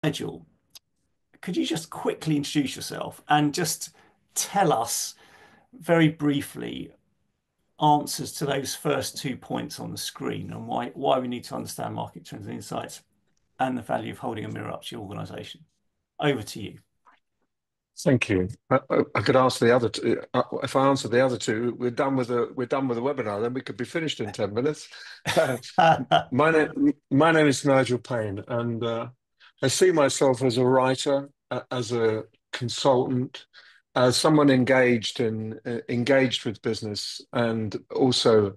Nigel, could you just quickly introduce yourself and just tell us very briefly answers to those first 2 points on the screen and why we need to understand market trends and insights and the value of holding a mirror up to your organization? Over to you. Thank you. I could answer the other two. If I answer the other two, we're done with the webinar. Then we could be finished in 10 minutes. My name is Nigel Payne, and I see myself as a writer, as a consultant, as someone engaged with business, and also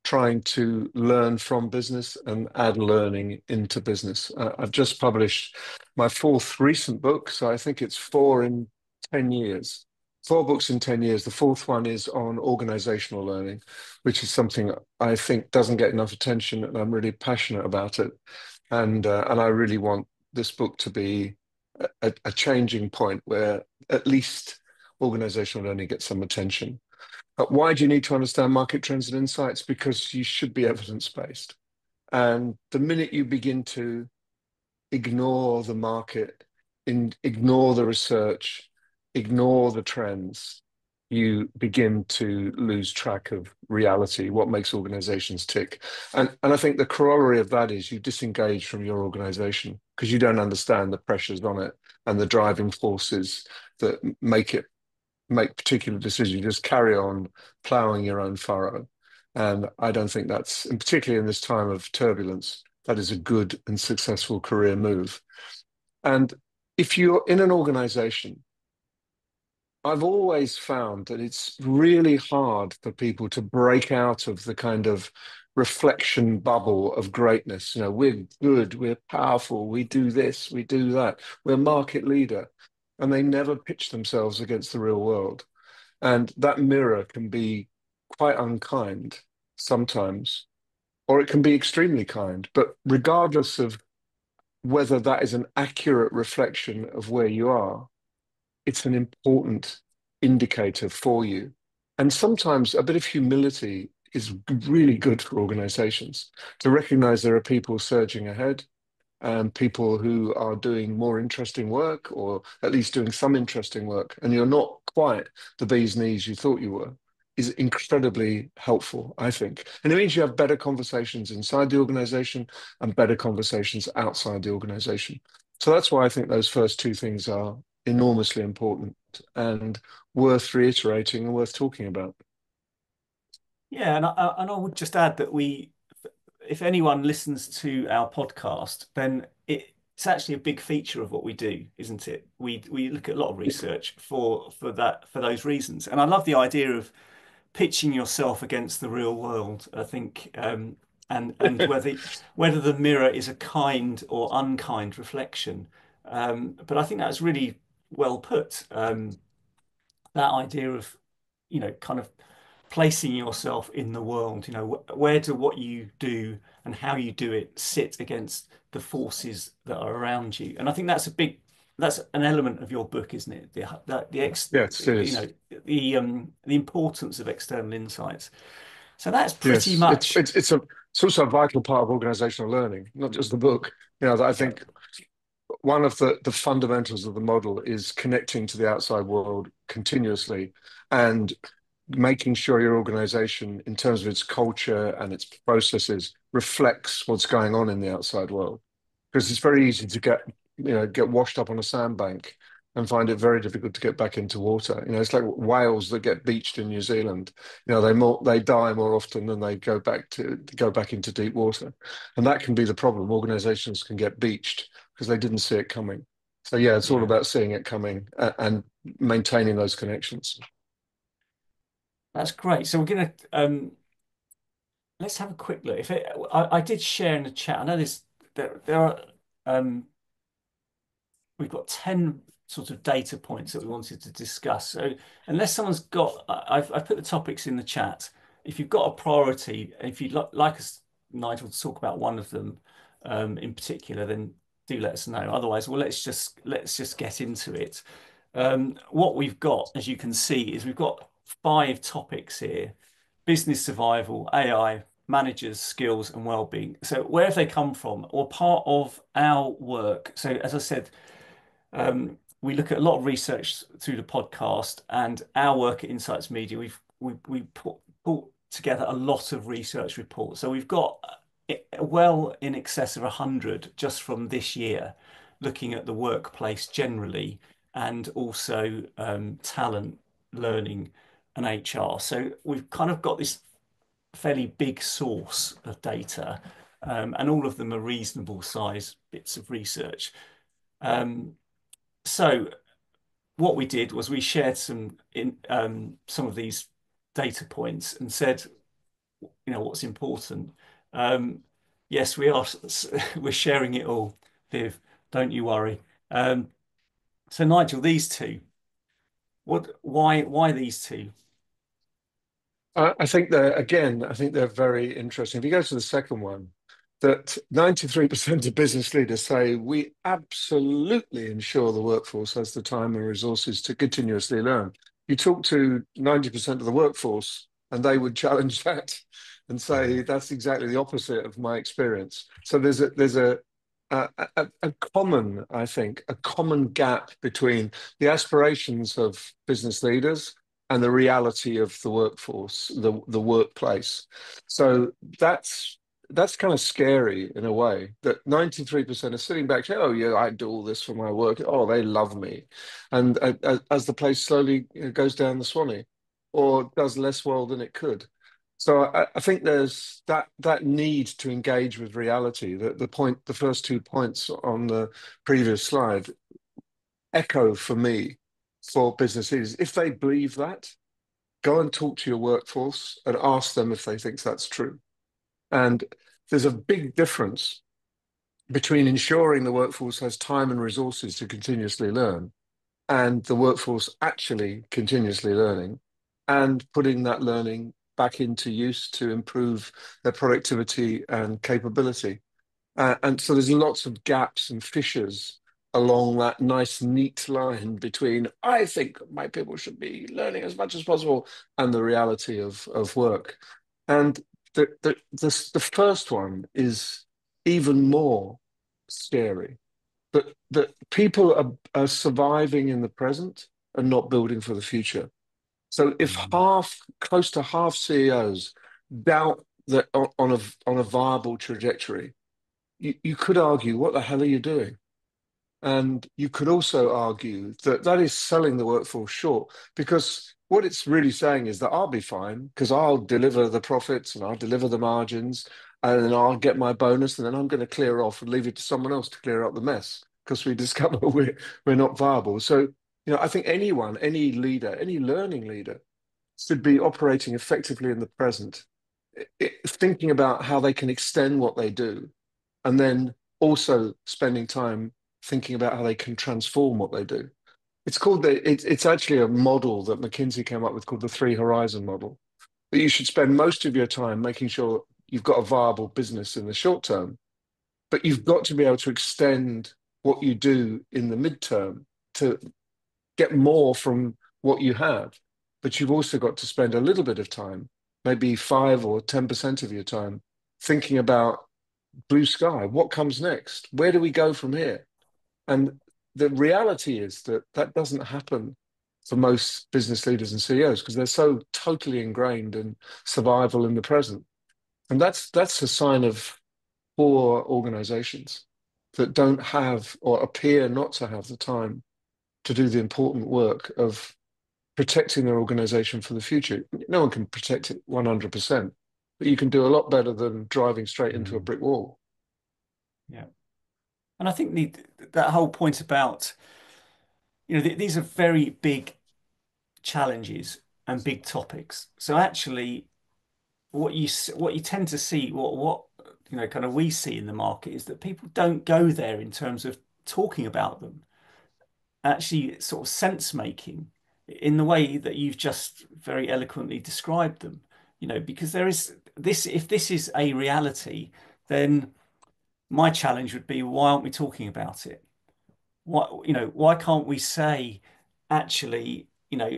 trying to learn from business and add learning into business. I've just published my fourth recent book, so I think it's 10 years. 4 books in 10 years. The fourth one is on organizational learning, which is something I think doesn't get enough attention, and I'm really passionate about it. And I really want this book to be a changing point where at least organizational learning gets some attention. Why do you need to understand market trends and insights? Because you should be evidence-based. And the minute you begin to ignore the market, ignore the research, ignore the trends, you begin to lose track of reality, what makes organizations tick. And I think the corollary of that is you disengage from your organization because you don't understand the pressures on it and the driving forces that make particular decisions. You just carry on plowing your own furrow. And I don't think that's, and particularly in this time of turbulence, that is a good and successful career move. And if you're in an organization, I've always found that it's really hard for people to break out of the kind of reflection bubble of greatness. You know, we're good, we're powerful, we do this, we do that, we're market leader. And they never pitch themselves against the real world. And that mirror can be quite unkind sometimes, or it can be extremely kind. But regardless of whether that is an accurate reflection of where you are, it's an important indicator for you. And sometimes a bit of humility is really good for organizations to recognize there are people surging ahead and people who are doing more interesting work or at least doing some interesting work, and you're not quite the bee's knees you thought you were, is incredibly helpful, I think. And it means you have better conversations inside the organization and better conversations outside the organization. So that's why I think those first two things are enormously important and worth reiterating and worth talking about. Yeah, and I would just add that if anyone listens to our podcast, then it's actually a big feature of what we do, isn't it? We look at a lot of research for those reasons, and I love the idea of pitching yourself against the real world. I think, and whether the mirror is a kind or unkind reflection. But I think that's really well put. That idea of, kind of placing yourself in the world, where do what you do and how you do it sit against the forces that are around you? And I think that's an element of your book, isn't it? Yes, it is. The importance of external insights. So that's pretty Yes, much, it's also a vital part of organizational learning, not just the book. That I yeah. think one of the fundamentals of the model is connecting to the outside world continuously and making sure your organization, in terms of its culture and its processes, reflects what's going on in the outside world. Because it's very easy to get washed up on a sandbank and find it very difficult to get back into water. It's like whales that get beached in New Zealand. They die more often than they go back into deep water, and that can be the problem. Organizations can get beached because they didn't see it coming. So yeah, it's all Yeah, about seeing it coming and maintaining those connections. that's great. So we're gonna let's have a quick look. I did share in the chat. I know there are um we've got 10 sort of data points that we wanted to discuss. So unless someone's got, I've put the topics in the chat. If you've got a priority, if you'd like us, Nigel, to talk about one of them in particular, then do let us know. Otherwise, well, let's just get into it. What we've got, as you can see, is we've got 5 topics here: business survival, AI, managers' skills and well-being. So where have they come from? Or part of our work. So as I said, we look at a lot of research through the podcast and our work at Insights Media. We put together a lot of research reports. So we've got well in excess of 100 just from this year, looking at the workplace generally and also talent, learning, and HR. So we've kind of got this fairly big source of data, and all of them are reasonable size bits of research. Um, so what we did was we shared some of these data points and said, what's important. Um, yes, we are. We're sharing it all, Viv. Don't you worry. Um, so Nigel, these two. What? Why these two? I think I think they're very interesting. If you go to the second one, that 93% of business leaders say we absolutely ensure the workforce has the time and resources to continuously learn. You talk to 90% of the workforce, and they would challenge that and say that's exactly the opposite of my experience. So there's a common, I think, a common gap between the aspirations of business leaders and the reality of the workforce, the workplace. So that's kind of scary in a way that 93% are sitting back saying, oh yeah, I do all this for my work. Oh, they love me. And as the place slowly goes down the Swanee or does less well than it could. So I think there's that need to engage with reality. The first 2 points on the previous slide echo for me for business leaders. If they believe that, go and talk to your workforce and ask them if they think that's true. And there's a big difference between ensuring the workforce has time and resources to continuously learn and the workforce actually continuously learning and putting that learning back into use to improve their productivity and capability. And so there's lots of gaps and fissures along that nice, neat line between I think my people should be learning as much as possible and the reality of work. And the first one is even more scary. That people are surviving in the present and not building for the future. So if Mm. close to half CEOs doubt that on a viable trajectory, you could argue, what the hell are you doing? And you could also argue that that is selling the workforce short because what it's really saying is that I'll be fine because I'll deliver the profits and I'll deliver the margins and then I'll get my bonus and then I'm going to clear off and leave it to someone else to clear up the mess because we discover we're not viable. So, I think anyone, any leader, any learning leader should be operating effectively in the present, thinking about how they can extend what they do and then also spending time thinking about how they can transform what they do. It's actually a model that McKinsey came up with called the Three Horizon model. That you should spend most of your time making sure you've got a viable business in the short term, but you've got to be able to extend what you do in the midterm to get more from what you have. But you've also got to spend a little bit of time, maybe 5 or 10% of your time, thinking about blue sky. What comes next? Where do we go from here? And the reality is that that doesn't happen for most business leaders and CEOs because they're so totally ingrained in survival in the present. And that's a sign of poor organizations that don't have or appear not to have the time to do the important work of protecting their organization for the future. No one can protect it 100%, but you can do a lot better than driving straight into a Mm. brick wall. Yeah, and I think that whole point about these are very big challenges and big topics. So actually, what you tend to see, what kind of we see in the market is that people don't go there in terms of talking about them, actually sort of sense making in the way that you've just very eloquently described them. Because there is this, if this is a reality, then my challenge would be, why aren't we talking about it? Why can't we say, actually,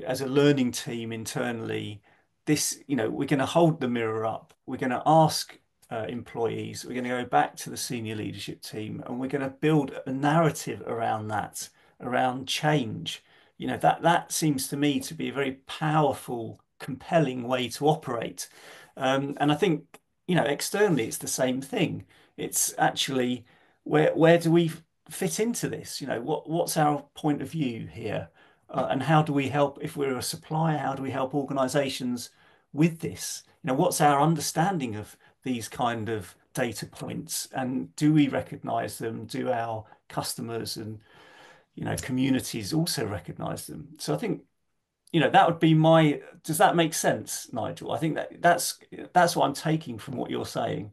as a learning team internally, this, we're going to hold the mirror up. We're going to ask employees, we're going to go back to the senior leadership team, and we're going to build a narrative around that, around change. That seems to me to be a very powerful, compelling way to operate. And I think, externally, it's the same thing. It's actually where do we fit into this? What's our point of view here? And how do we help if we're a supplier? How do we help organizations with this? What's our understanding of these kind of data points? And do we recognize them? Do our customers and, communities also recognize them? So I think, that would be does that make sense, Nigel? I think that's what I'm taking from what you're saying.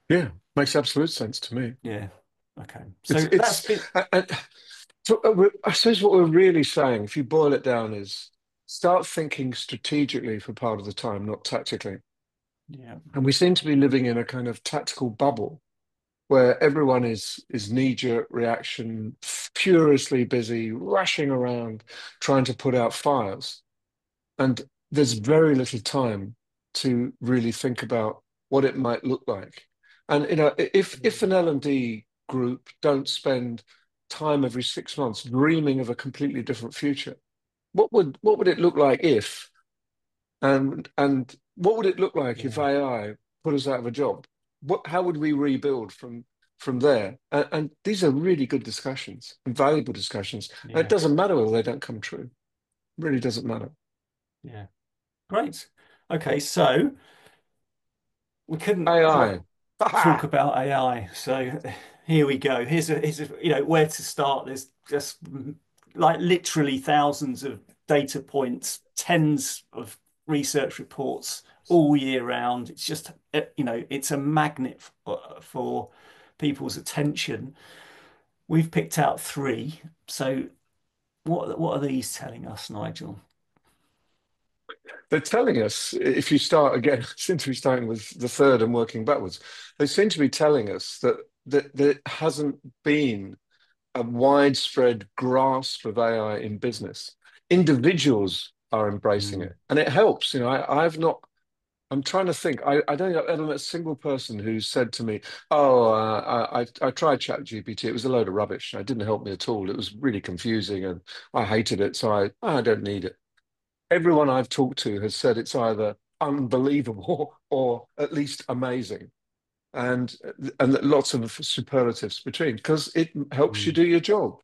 Yeah, makes absolute sense to me. Yeah. Okay. It's So that's it's. been, So I suppose what we're really saying, if you boil it down, is start thinking strategically for part of the time, not tactically. yeah. And we seem to be living in a kind of tactical bubble where everyone is knee-jerk reaction, furiously busy, rushing around, trying to put out fires. And there's very little time to really think about what it might look like. And if an L&D group don't spend time every 6 months dreaming of a completely different future, what would it look like if and what would it look like if Yeah. AI put us out of a job? How would we rebuild from there? And these are really good discussions and valuable discussions. And it Yeah. doesn't matter whether they don't come true. It really doesn't matter. Yeah. Great. Okay. So we couldn't AI. not talk Ha about AI. So here we go. Here's where to start. There's just like literally thousands of data points, tens of research reports all year round. It's just it's a magnet for people's attention. We've picked out three. So what are these telling us, Nigel? They're telling us, if you start again, since we're starting with the third and working backwards, they seem to be telling us that there hasn't been a widespread grasp of AI in business. Individuals are embracing Mm. it, and it helps. I've not. I'm trying to think. I don't think I've ever met a single person who said to me, "Oh, I tried ChatGPT. It was a load of rubbish. It didn't help me at all. It was really confusing, and I hated it. So I don't need it." Everyone I've talked to has said it's either unbelievable or at least amazing, and lots of superlatives between because it helps you Mm. do your job,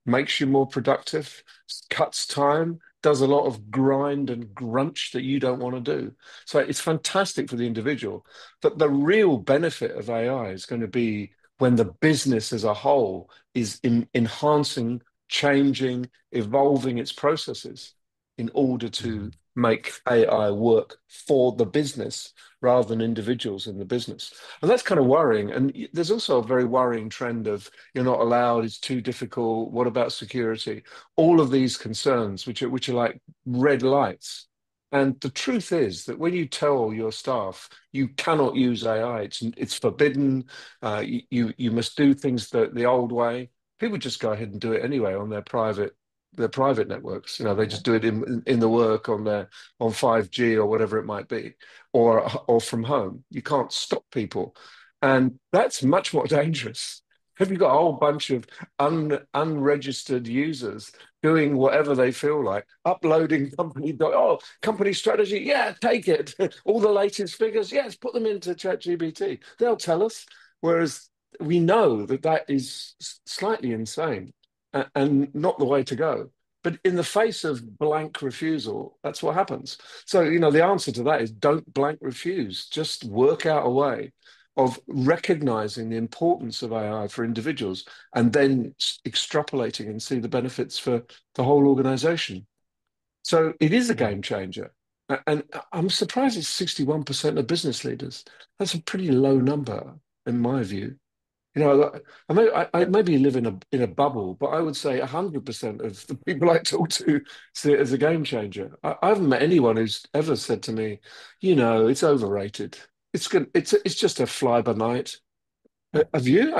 makes you more productive, cuts time, does a lot of grind and grunch that you don't want to do. So it's fantastic for the individual, but the real benefit of AI is going to be when the business as a whole is enhancing, changing, evolving its processes in order to Mm. make AI work for the business rather than individuals in the business. And that's kind of worrying. And there's also a very worrying trend of you're not allowed, it's too difficult. What about security? All of these concerns, which are like red lights. And the truth is that when you tell your staff you cannot use AI, it's forbidden. You must do things the old way. People just go ahead and do it anyway on their private networks. They Yeah. just do it in the work on 5G or whatever it might be, or from home. You can't stop people, and that's much more dangerous. Have you got a whole bunch of unregistered users doing whatever they feel like, uploading company strategy, yeah, take it. All the latest figures, yes, put them into ChatGPT. They'll tell us. Whereas we know that is slightly insane and not the way to go. But in the face of blank refusal, that's what happens. So, the answer to that is don't blank refuse. Just work out a way of recognizing the importance of AI for individuals and then extrapolating and see the benefits for the whole organization. So it is a Yeah. game changer. And I'm surprised it's 61% of business leaders. That's a pretty low number, in my view. I maybe live in a bubble, but I would say 100% of the people I talk to see it as a game changer. I haven't met anyone who's ever said to me, it's overrated. It's good. It's just a fly by night. Have you?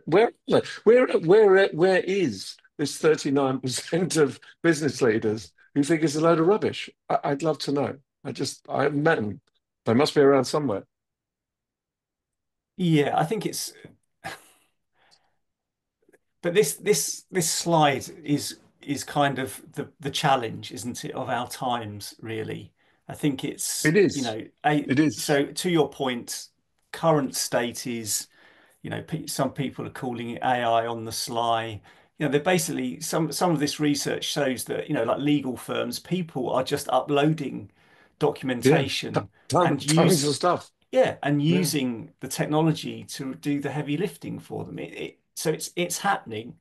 Where is this 39% of business leaders who think it's a load of rubbish? I'd love to know. I haven't met them. They must be around somewhere. Yeah, I think it's, but this slide is kind of the challenge, isn't it, of our times, really. I think it's, It is. It is. so to your point, current state is, some people are calling it AI on the sly. They're basically some of this research shows that, like legal firms, people are just uploading Yeah. documentation and Tons of stuff. Yeah. using the technology to do the heavy lifting for them. So it's happening.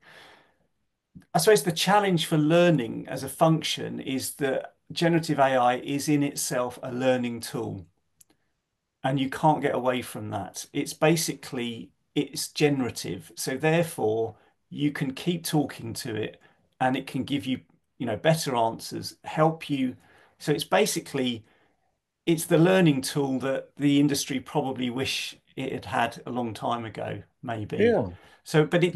I suppose the challenge for learning as a function is that generative AI is in itself a learning tool, and you can't get away from that. It's generative, so therefore you can keep talking to it, and it can give you, better answers, help you. So it's the learning tool that the industry probably wish it had had a long time ago, maybe. Yeah. So, but Yeah.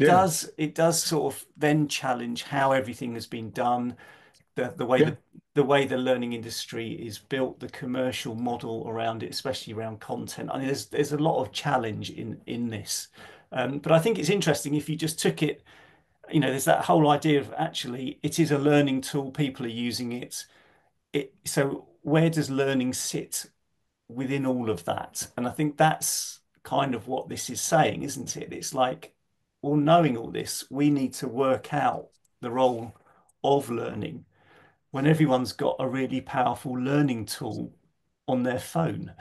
it does sort of then challenge how everything has been done, the way Yeah. the way the learning industry is built, the commercial model around it, especially around content. I mean, there's a lot of challenge in this. But I think it's interesting if you just took it, there's that whole idea of actually it is a learning tool, people are using it. So where does learning sit within all of that? And I think that's kind of what this is saying, isn't it? It's like, well, knowing all this, we need to work out the role of learning when everyone's got a really powerful learning tool on their phone.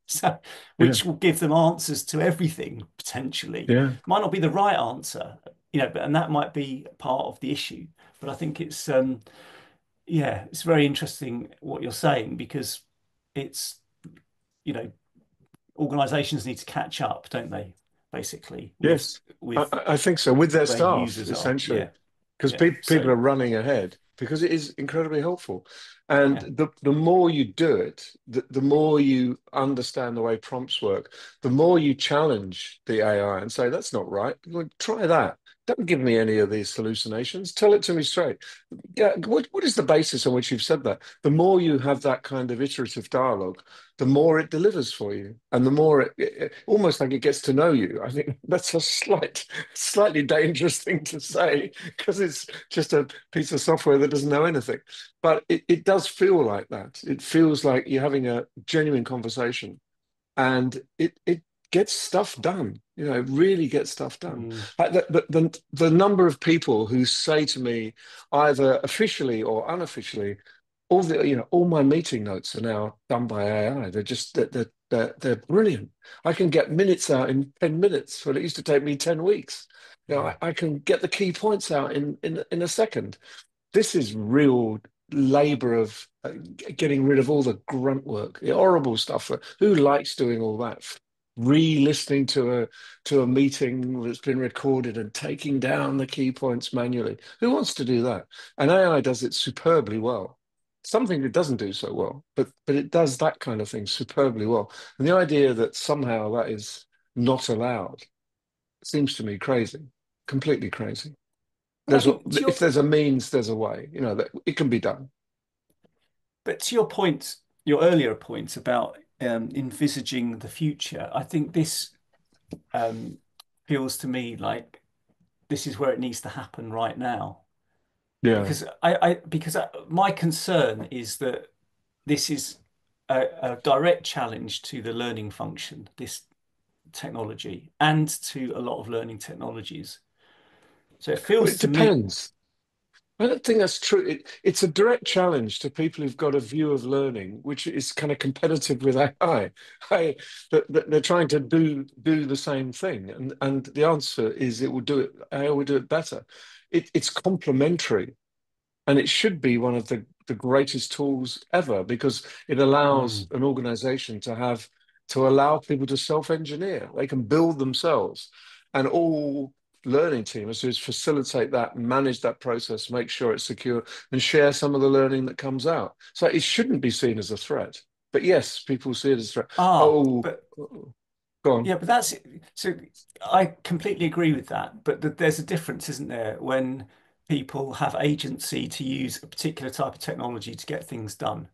So, Yeah. which will give them answers to everything potentially. Yeah. Might not be the right answer, but and that might be part of the issue. But I think it's very interesting what you're saying because it's, you know, organizations need to catch up, don't they? Basically, Yes, with I think so, with their where staff, users are. essentially, Yeah, because yeah. people So are running ahead because it is incredibly helpful. And yeah. the more you do it, the more you understand the way prompts work, the more you challenge the AI and say, that's not right. Well, try that. Don't give me any of these hallucinations. Tell it to me straight. Yeah, what is the basis on which you've said that? The more you have that kind of iterative dialogue, the more it delivers for you, and the more almost like it gets to know you. I think that's a slightly dangerous thing to say because it's just a piece of software that doesn't know anything. But it does feel like that. It feels like you're having a genuine conversation, and it gets stuff done. It really gets stuff done. Mm. The number of people who say to me, either officially or unofficially, all my meeting notes are now done by AI. They're brilliant. I can get minutes out in 10 minutes when it used to take me 10 weeks. Yeah. I can get the key points out in a second. This is real labor of getting rid of all the grunt work, the horrible stuff. Who likes doing all that? Re-listening to a meeting that's been recorded and taking down the key points manually. Who wants to do that? And AI does it superbly well. Something it doesn't do so well, but it does that kind of thing superbly well. And the idea that somehow that is not allowed seems to me crazy, completely crazy. But I think If there's a means, there's a way. That it can be done. to your point, your earlier point about envisaging the future, I think this um, feels to me like this is where it needs to happen right now. Yeah. Because my concern is that this is a direct challenge to the learning function, this technology, and to a lot of learning technologies. So it Well, feels it to me, depends. I don't think that's true. It's a direct challenge to people who've got a view of learning, which is kind of competitive with AI. That they're trying to do the same thing, and the answer is it will do it. AI will do it better. It's complementary, and it should be one of the greatest tools ever because it allows mm, an organization to allow people to self-engineer. They can build themselves, and all learning teams do is facilitate that, manage that process, make sure it's secure, and share some of the learning that comes out. So it shouldn't be seen as a threat. But yes, people see it as a threat. Oh, but go on. yeah, but that's so I completely agree with that. But there's a difference, isn't there, when people have agency to use a particular type of technology to get things done.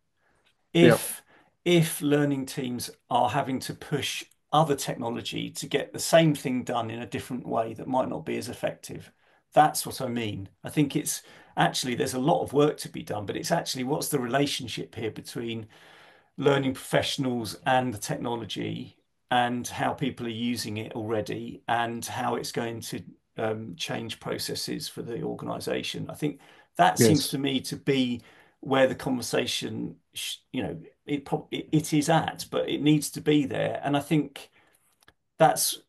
Yeah, If if learning teams are having to push other technology to get the same thing done in a different way that might not be as effective. That's what I mean. I think it's actually there's a lot of work to be done, but it's actually what's the relationship here between learning professionals and the technology and how people are using it already and how it's going to change processes for the organization. I think that seems Yes. to me to be where the conversation, it is at, but it needs to be there. And I think there's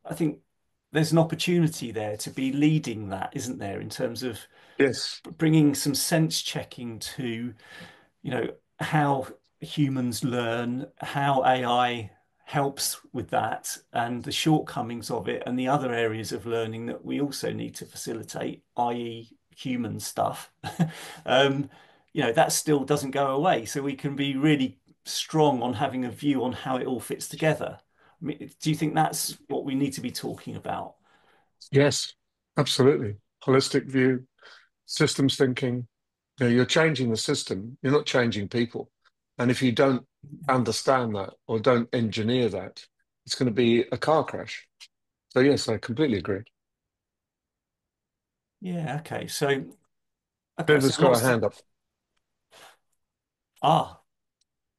an opportunity there to be leading that, isn't there, in terms of Yes. bringing some sense checking to how humans learn, how AI helps with that, and the shortcomings of it, and the other areas of learning that we also need to facilitate, i.e., human stuff. um, that still doesn't go away. So we can be really strong on having a view on how it all fits together. I mean, do you think that's what we need to be talking about? Yes. Absolutely. Holistic view, systems thinking. You're changing the system. You're not changing people. And if you don't understand that or don't engineer that, it's going to be a car crash. So yes, I completely agree. Yeah, okay. So Viv has got a lots to hand up.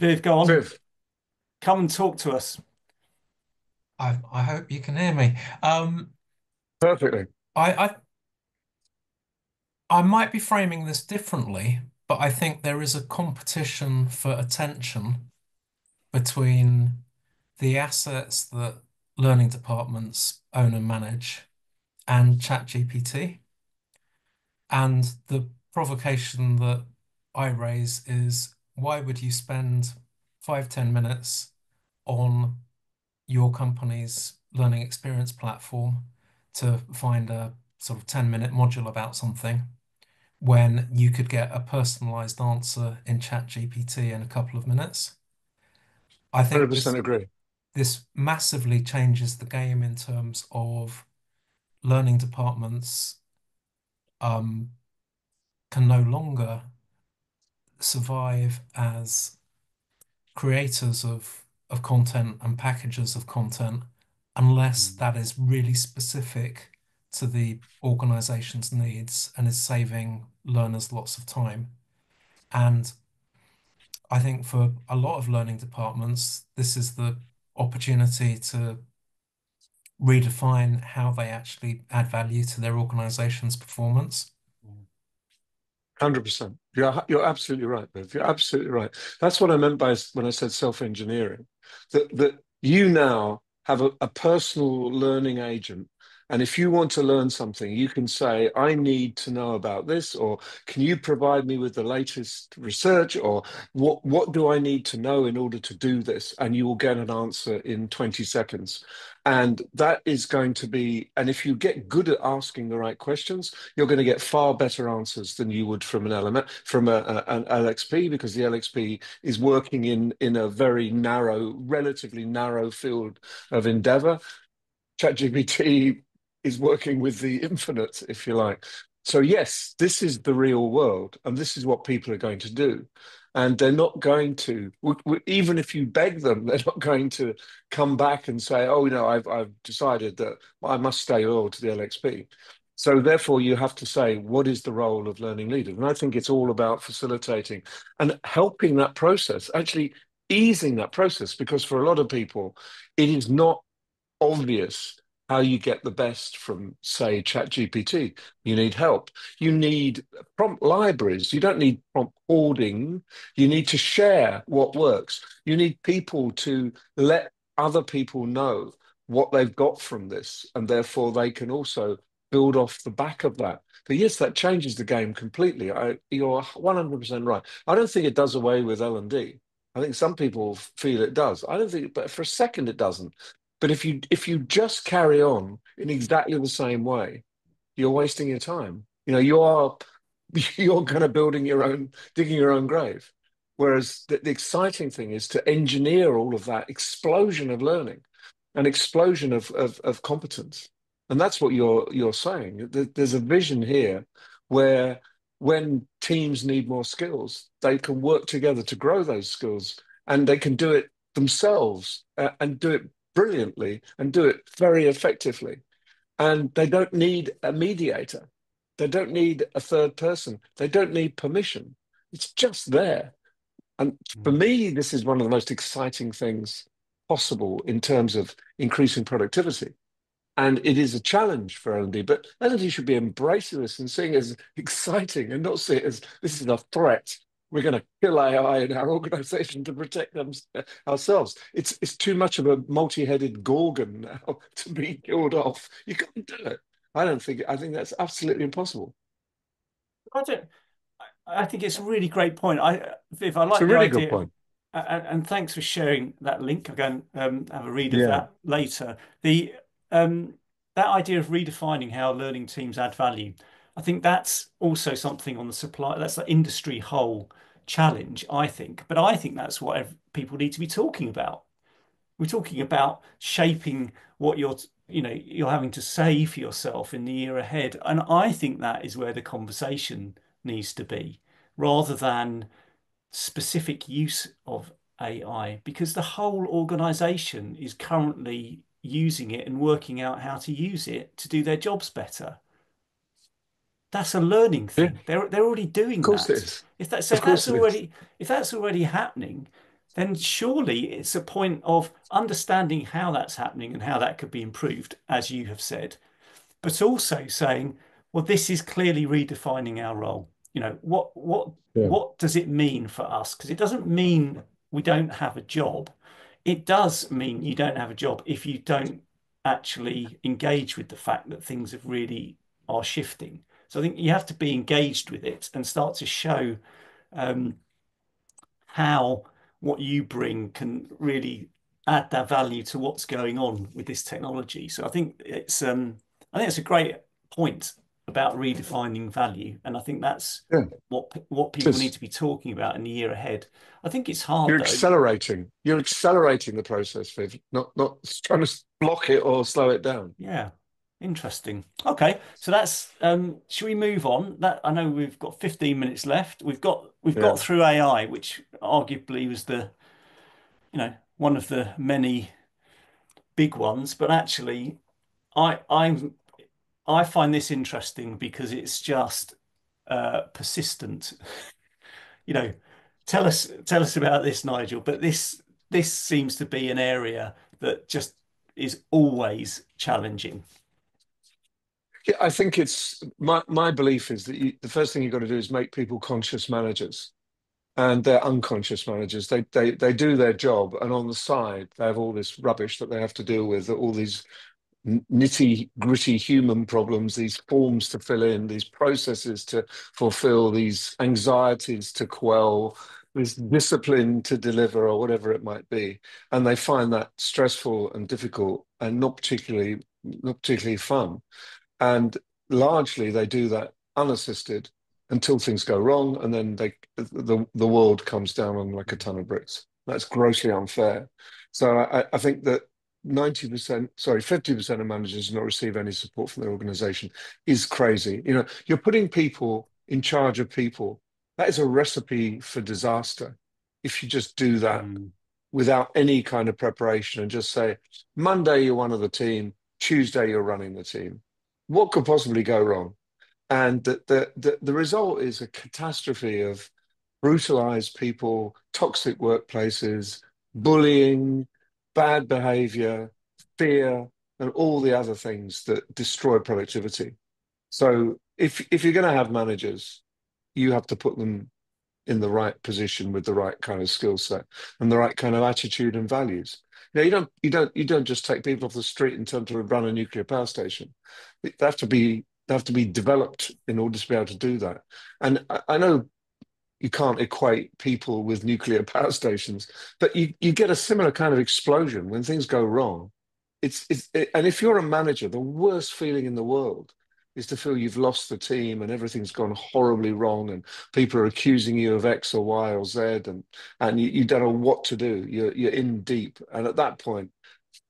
Viv, go on. Viv, Come and talk to us. I hope you can hear me. perfectly. I I might be framing this differently, but I think there is a competition for attention between the assets that learning departments own and manage and ChatGPT. And the provocation that I raise is why would you spend 5, 10 minutes on your company's learning experience platform to find a sort of 10-minute module about something when you could get a personalized answer in ChatGPT in a couple of minutes? I think 100% this agree. this massively changes the game in terms of learning departments um, can no longer survive as creators of content and packagers of content unless Mm. that is really specific to the organization's needs and is saving learners lots of time. And I think for a lot of learning departments, this is the opportunity to redefine how they actually add value to their organization's performance. 100%. You're absolutely right, Viv. You're absolutely right. That's what I meant by when I said self-engineering. That you now have a personal learning agent. And if you want to learn something, you can say, I need to know about this, or can you provide me with the latest research, or what do I need to know in order to do this? And you will get an answer in 20 seconds. And that is going to be, and if you get good at asking the right questions, you're going to get far better answers than you would from an LM from an LXP, because the LXP is working in a very narrow, relatively narrow field of endeavor. ChatGPT is working with the infinite, if you like. So yes, this is the real world, and this is what people are going to do. And they're not going to, even if you beg them, they're not going to come back and say, "Oh, I've decided that I must stay loyal to the LXP." So therefore, you have to say, what is the role of learning leaders? And I think it's all about facilitating and helping that process, actually easing that process, because for a lot of people, it is not obvious how you get the best from, say, ChatGPT. You need help. You need prompt libraries. You don't need prompt hoarding. You need to share what works. You need people to let other people know what they've got from this, and therefore they can also build off the back of that. But yes, that changes the game completely. You're 100% right. I don't think it does away with L&D. I think some people feel it does. I don't think, but for a second it doesn't. But if you just carry on in exactly the same way, you're wasting your time. You're kind of building your own, digging your own grave. Whereas the exciting thing is to engineer all of that explosion of learning, an explosion of competence. And that's what you're saying. There's a vision here where when teams need more skills, they can work together to grow those skills and they can do it themselves and do it brilliantly and do it very effectively. And they don't need a mediator. They don't need a third person. They don't need permission. It's just there. And for Mm. me, this is one of the most exciting things possible in terms of increasing productivity. And it is a challenge for L&D, but L&D should be embracing this and seeing it as exciting and not see it as this is a threat. We're going to kill AI in our organization to protect them ourselves. It's too much of a multi-headed gorgon now to be killed off. You can't do it. I think that's absolutely impossible. I don't. I think it's a really great point. Viv, I It's a like the really good idea, point. and thanks for sharing that link. I'll go and have a read of Yeah. that later. The that idea of redefining how learning teams add value, I think that's also something on the supply. That's the industry whole challenge, I think. But I think that's what people need to be talking about. We're talking about shaping what you're having to say for yourself in the year ahead. And I think that is where the conversation needs to be, rather than specific use of AI, because the whole organization is currently using it and working out how to use it to do their jobs better. That's a learning Yeah, thing. They're already of doing course it that. is. If that so Of course it is. if that's already happening, then surely it's a point of understanding how that's happening and how that could be improved, as you have said, but also saying, well, this is clearly redefining our role. Yeah. What does it mean for us? Because it doesn't mean we don't have a job. It does mean you don't have a job if you don't actually engage with the fact that things have really are shifting. So I think you have to be engaged with it and start to show um, how what you bring can really add that value to what's going on with this technology. So I think it's a great point about redefining value, and I think that's Yeah. what It people need is. to be talking about in the year ahead. I think it's hard You're though. accelerating. You're accelerating the process, Viv, not trying to block it or slow it down. Yeah, interesting. Okay, so that's should we move on? That I know we've got 15 minutes left. We've got Yeah. through AI, which arguably was the one of the many big ones, but actually I find this interesting because it's just persistent. You know, tell us about this, Nigel. But this seems to be an area that just is always challenging. Yeah, I think it's my belief is that the first thing you've got to do is make people conscious managers, and they're unconscious managers. They do their job, and on the side they have all this rubbish that they have to deal with, all these nitty gritty human problems, these forms to fill in, these processes to fulfill, these anxieties to quell, this discipline to deliver, or whatever it might be, and they find that stressful and difficult and not particularly fun. And largely they do that unassisted until things go wrong, and then the world comes down on like a ton of bricks. That's grossly unfair. So I think that 90%, sorry, 50% of managers do not receive any support from their organization is crazy. You know, you're putting people in charge of people. That is a recipe for disaster. If you just do that Mm. without any kind of preparation and just say, Monday you're one of the team, Tuesday you're running the team. What could possibly go wrong? And the result is a catastrophe of brutalized people, toxic workplaces, bullying, bad behavior, fear, and all the other things that destroy productivity. So if you're going to have managers, you have to put them in the right position with the right kind of skill set and the right kind of attitude and values. You don't just take people off the street and tell them to run a nuclear power station. They have to be developed in order to be able to do that. And I know you can't equate people with nuclear power stations, but you get a similar kind of explosion when things go wrong. And if you're a manager, the worst feeling in the world is to feel you've lost the team and everything's gone horribly wrong and people are accusing you of X or Y or Z and you don't know what to do. You're in deep. And at that point,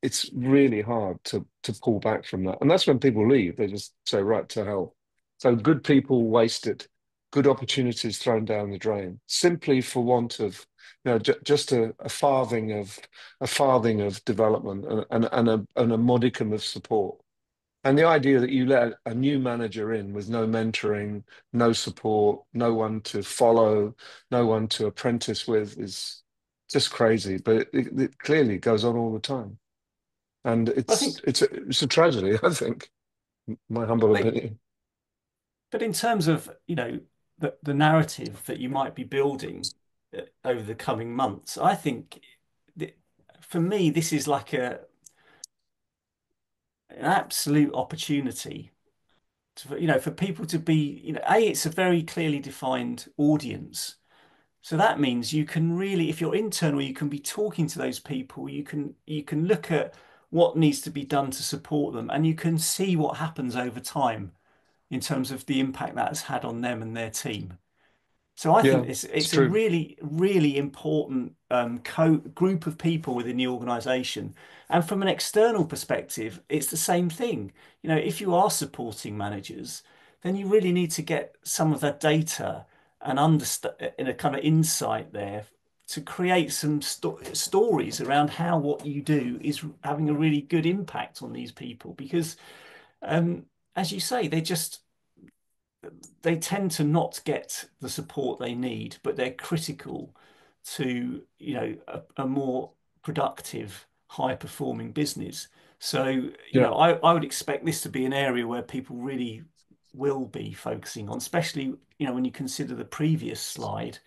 it's really hard to pull back from that. And that's when people leave. They just say, right to hell. So good people wasted, good opportunities thrown down the drain simply for want of, just a farthing of development and a modicum of support. And the idea that you let a new manager in with no mentoring, no support, no one to follow, no one to apprentice with is just crazy. But it clearly goes on all the time, and I it's think, it's a tragedy, I think, my humble but, opinion. but in terms of, the narrative that you might be building over the coming months, I think that, for me, this is like an absolute opportunity for people to be, it's a very clearly defined audience. So that means you can really, if you're internal, you can be talking to those people. You can look at what needs to be done to support them, and you can see what happens over time in terms of the impact that has had on them and their team. So I think Yeah, it's it's it's a true. really, really important group of people within the organization. And from an external perspective, it's the same thing. If you are supporting managers, then you really need to get some of that data and understand in a kind of insight there to create some stories around how what you do is having a really good impact on these people. Because, um, as you say, they tend to not get the support they need, but they're critical to, a more productive, high performing business. So, Yeah, I would expect this to be an area where people really will be focusing on, especially, when you consider the previous slide,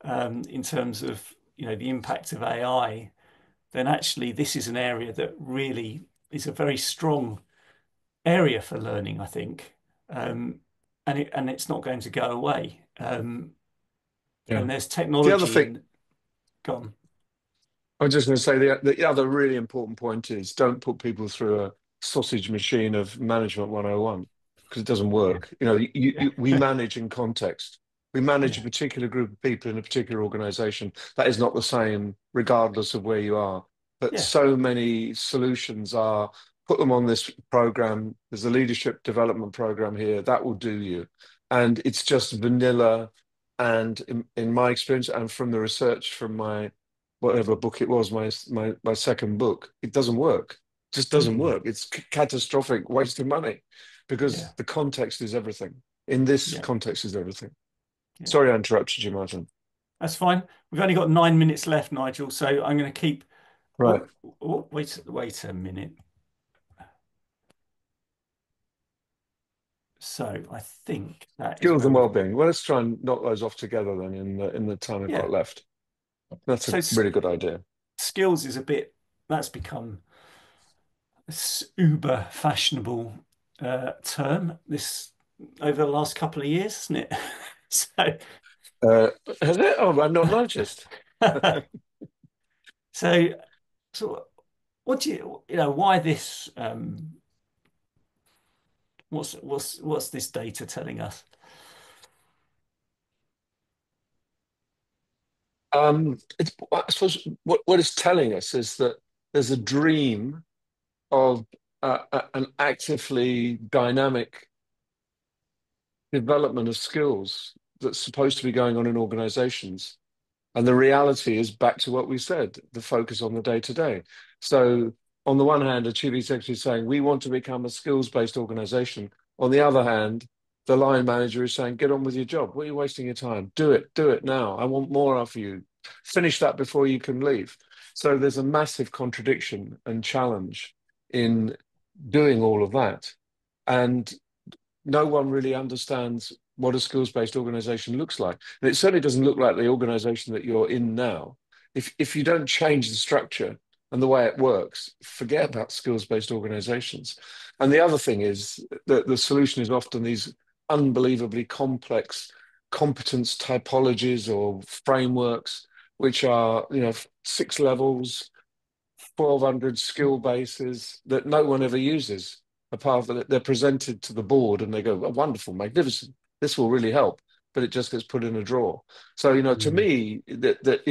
in terms of, the impact of AI, then actually this is an area that really is a very strong area for learning, I think. Um, and it's not going to go away. yeah. And there's The other technology thing, in gone. I was just going to say, the other really important point is don't put people through a sausage machine of management 101 because it doesn't Yeah, work. yeah, We manage in context. We manage a yeah, particular group of people in a particular organization. That is not the same regardless of where you are. But yeah, so many solutions are put them on this program. There's a leadership development program here that will do you. And it's just vanilla. And in my experience and from the research from my whatever book it was, my second book, it doesn't work. It just doesn't mm, work. It's catastrophic waste of money because yeah, the context is everything. In this yeah, context is everything. yeah. Sorry I interrupted you, Martin. That's fine. We've only got 9 minutes left, Nigel. So I'm going to keep. Right. Oh, wait a minute. So I think that is Skills where and we've. well-being. Well, let's try and knock those off together then in the time I've Yeah. got left. That's a So really good idea. skills is a bit. That's become uber fashionable term this over the last couple of years, isn't it? So, Uh, has it? Oh, I've not noticed. so, so what do why this? What's this data telling us? I suppose what it's telling us is that there's a dream of an actively dynamic development of skills that's supposed to be going on in organizations. And the reality is back to what we said, the focus on the day to day. So, on the one hand, a chief executive is saying, we want to become a skills based organization. On the other hand, the line manager is saying, get on with your job. What are you wasting your time? Do it now. I want more of you. Finish that before you can leave. So, there's a massive contradiction and challenge in doing all of that. And no one really understands what a skills-based organization looks like. And it certainly doesn't look like the organization that you're in now. If you don't change the structure and the way it works, forget about skills-based organizations. And the other thing is that the solution is often these unbelievably complex competence typologies or frameworks, which are, 6 levels, 1,200 skill bases that no one ever uses, apart from that they're presented to the board and they go, oh, wonderful, magnificent, this will really help. But it just gets put in a drawer. So, to Mm. me, that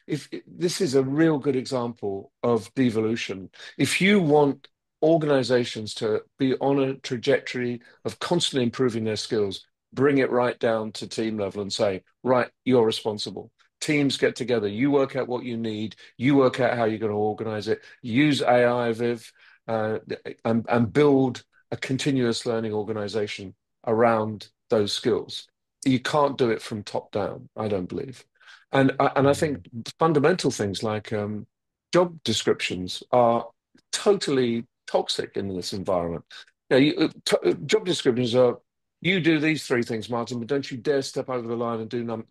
if this is a real good example of devolution, if you want organizations to be on a trajectory of constantly improving their skills, bring it right down to team level and say, right, you're responsible. Teams get together. You work out what you need. You work out how you're going to organize it. Use AI, Viv, uh, and build a continuous learning organization around those skills. You can't do it from top down, I don't believe. And I think fundamental things like job descriptions are totally toxic in this environment. Job descriptions are, you do these three things, Martin, but don't you dare step over the line and do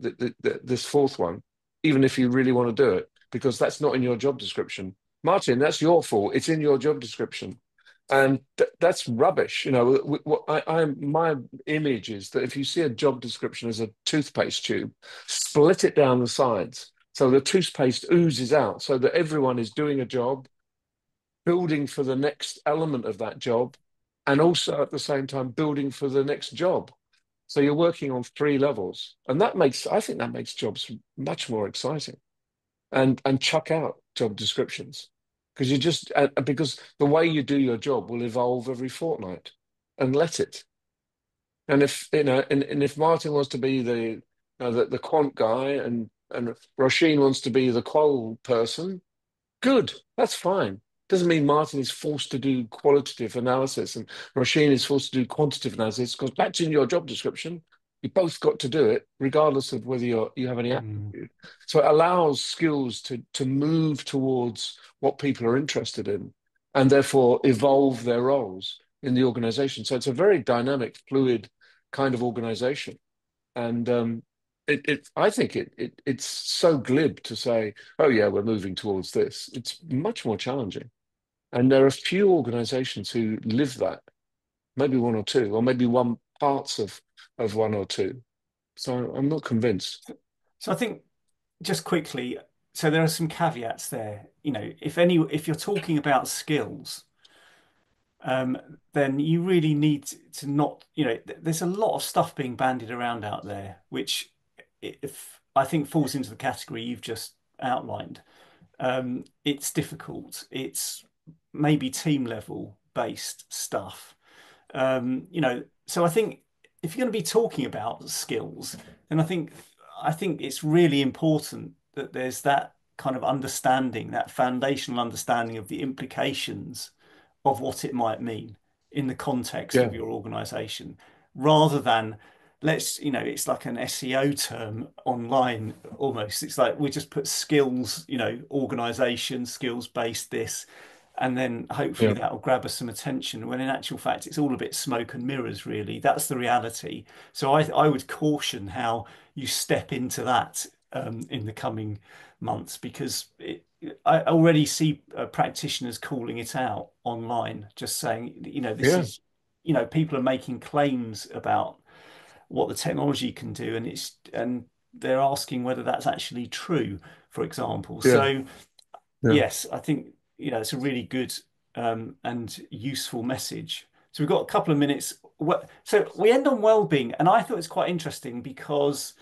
this fourth one, even if you really want to do it, because that's not in your job description. Martin, that's your fault. It's in your job description. And that's rubbish. My image is that if you see a job description as a toothpaste tube, split it down the sides so the toothpaste oozes out, so that everyone is doing a job, building for the next element of that job, and also at the same time building for the next job. So you're working on three levels, and I think that makes jobs much more exciting. And chuck out job descriptions, because because the way you do your job will evolve every fortnight, and let it. And if and if Martin wants to be the quant guy, and Roisin wants to be the qual person, good, that's fine. Doesn't mean Martin is forced to do qualitative analysis and Roisin is forced to do quantitative analysis, because that's in your job description. You both got to do it, regardless of whether you have any aptitude. So it allows skills to move towards what people are interested in, and therefore evolve their roles in the organization. So it's a very dynamic, fluid kind of organization. And I think it's so glib to say, oh yeah, we're moving towards this. It's much more challenging. And there are few organizations who live that, maybe one or two, or maybe one parts of one or two. So I'm not convinced. So I think just quickly, so there are some caveats there. If you're talking about skills, um, then you really need to not, there's a lot of stuff being bandied around out there, which if I think falls into the category you've just outlined. It's difficult. It's maybe team level based stuff. So I think if you're going to be talking about skills, then I think it's really important that there's that kind of understanding, that foundational understanding of the implications of what it might mean in the context Yeah, of your organization, rather than it's like an SEO term online almost. It's like we just put skills, organization, skills based this, and then hopefully yeah, that will grab us some attention, when in actual fact it's all a bit smoke and mirrors, really. That's the reality. So I would caution how you step into that in the coming months, because I already see practitioners calling it out online, just saying, this yeah, is, people are making claims about what the technology can do, and they're asking whether that's actually true, for example. yeah, So yeah. yes, I think, it's a really good and useful message. So we've got a couple of minutes. So we end on well-being, and I thought it's quite interesting because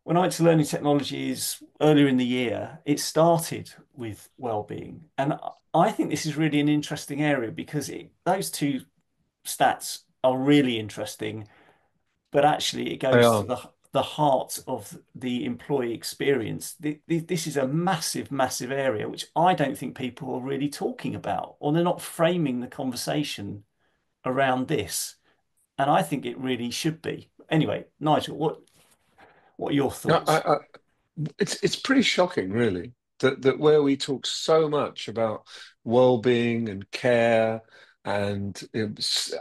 when I went to Learning Technologies earlier in the year, it started with well-being, and I think this is really an interesting area because those two stats are really interesting, but actually it They goes to are. the heart of the employee experience. This is a massive, massive area which I don't think people are really talking about, or they're not framing the conversation around this. And I think it really should be. Anyway, Nigel, what are your Yeah, thoughts? it's pretty shocking, really, that where we talk so much about well-being and care and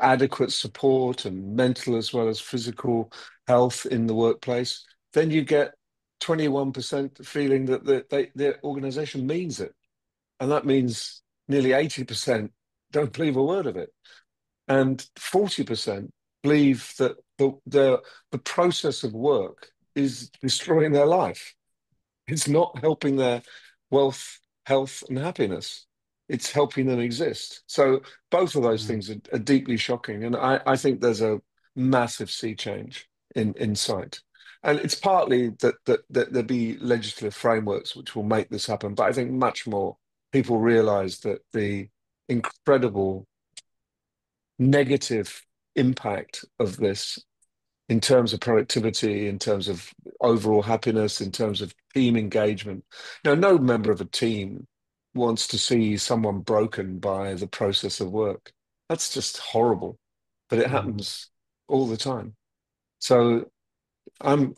adequate support and mental as well as physical health in the workplace, then you get 21% feeling that their organization means it. And that means nearly 80% don't believe a word of it. And 40% believe that the process of work is destroying their life. It's not helping their wealth, health, and happiness. It's helping them exist. So both of those Mm. things are deeply shocking. And I think there's a massive sea change in sight. And it's partly that there be legislative frameworks which will make this happen. But I think much more people realize that the incredible negative impact of this in terms of productivity, in terms of overall happiness, in terms of team engagement. Now, no member of a team wants to see someone broken by the process of work. That's just horrible, but it Mm. happens all the time. So I'm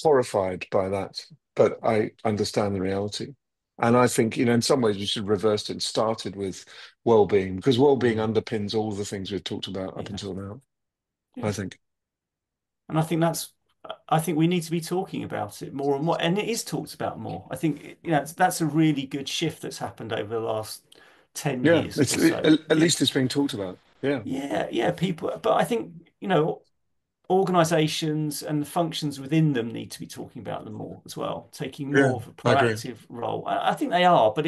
horrified by that, but I understand the reality. And I think, in some ways we should reverse it and started with well-being, because well-being Mm. underpins all the things we've talked about up Yeah. until now, I Yeah. think. And I think we need to be talking about it more and more, and it is talked about more. I think, that's a really good shift that's happened over the last 10 Yeah, years it's or so. at least it's being talked about. Yeah. Yeah, yeah, people, but I think, organizations and the functions within them need to be talking about them more as well, taking Yeah, more of a I agree. proactive role. I think they are, but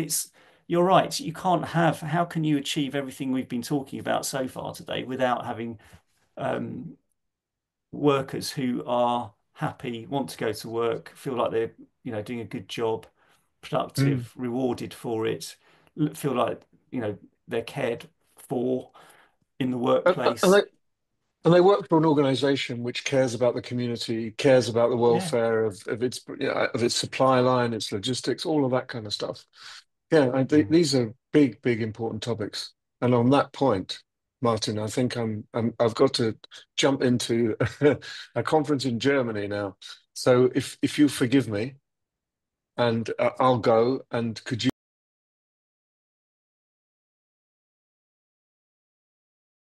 you're right. How can you achieve everything we've been talking about so far today without having um, workers who are happy, want to go to work, feel like they're, doing a good job, Mm. productive, rewarded for it, feel like, they're cared for in the And workplace. they work for an organization which cares about the community, cares about the Yeah. welfare of its supply line, its logistics, all of that kind of stuff. Yeah, Mm. these are big, big, important topics. And on that point, Martin, I think I've got to jump into a conference in Germany now. So if you forgive me, and I'll go, and could you